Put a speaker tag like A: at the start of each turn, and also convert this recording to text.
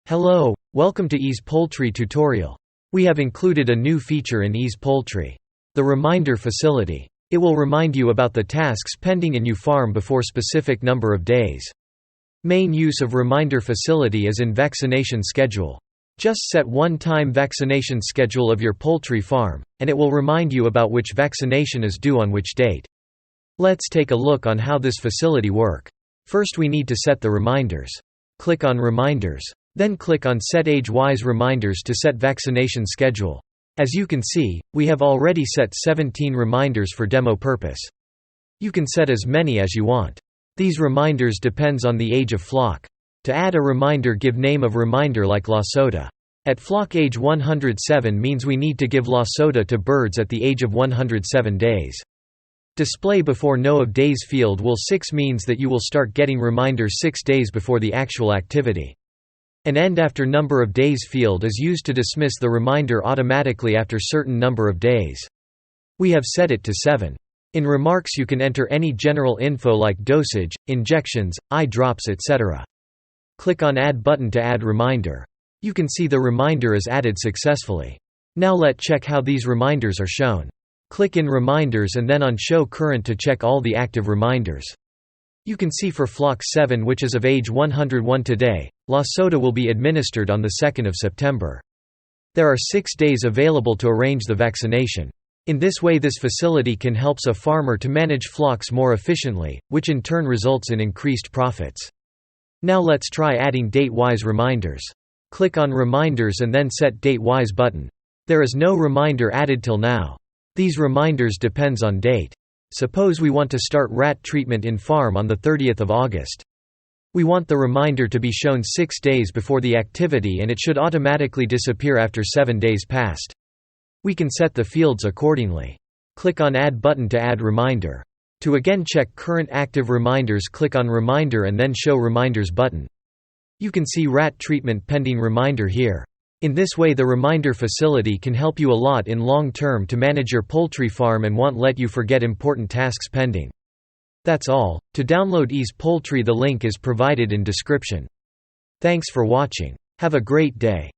A: Hello, welcome to EasePoultry tutorial. We have included a new feature in EasePoultry, the Reminder Facility. It will remind you about the tasks pending in your farm before specific number of days. Main use of Reminder Facility is in vaccination schedule. Just set one-time vaccination schedule of your poultry farm, and it will remind you about which vaccination is due on which date. Let's take a look on how this facility works. First we need to set the reminders. Click on Reminders. Then click on Set Age-wise Reminders to set vaccination schedule. As you can see, we have already set 17 reminders for demo purpose. You can set as many as you want. These reminders depends on the age of flock. To add a reminder, give name of reminder like La Soda. At flock age 107 means we need to give La Soda to birds at the age of 107 days. Display before no of days field will 6 means that you will start getting reminders 6 days before the actual activity. An end after number of days field is used to dismiss the reminder automatically after certain number of days. We have set it to 7. In remarks you can enter any general info like dosage, injections, eye drops etc. Click on Add button to add reminder. You can see the reminder is added successfully. Now let's check how these reminders are shown. Click in Reminders and then on Show Current to check all the active reminders. You can see for flock 7, which is of age 101 today, La Soda will be administered on the 2nd of September. There are 6 days available to arrange the vaccination. In this way this facility can help a farmer to manage flocks more efficiently, which in turn results in increased profits. Now let's try adding date-wise reminders. Click on Reminders and then Set Date-wise button. There is no reminder added till now. These reminders depends on date. Suppose we want to start rat treatment in farm on the 30th of August. We want the reminder to be shown 6 days before the activity and it should automatically disappear after 7 days passed. We can set the fields accordingly. Click on Add button to add reminder. To again check current active reminders, click on Reminder and then Show Reminders button. You can see rat treatment pending reminder here. In this way the reminder facility can help you a lot in long term to manage your poultry farm and won't let you forget important tasks pending. That's all. To download EasePoultry, the link is provided in description. Thanks for watching. Have a great day.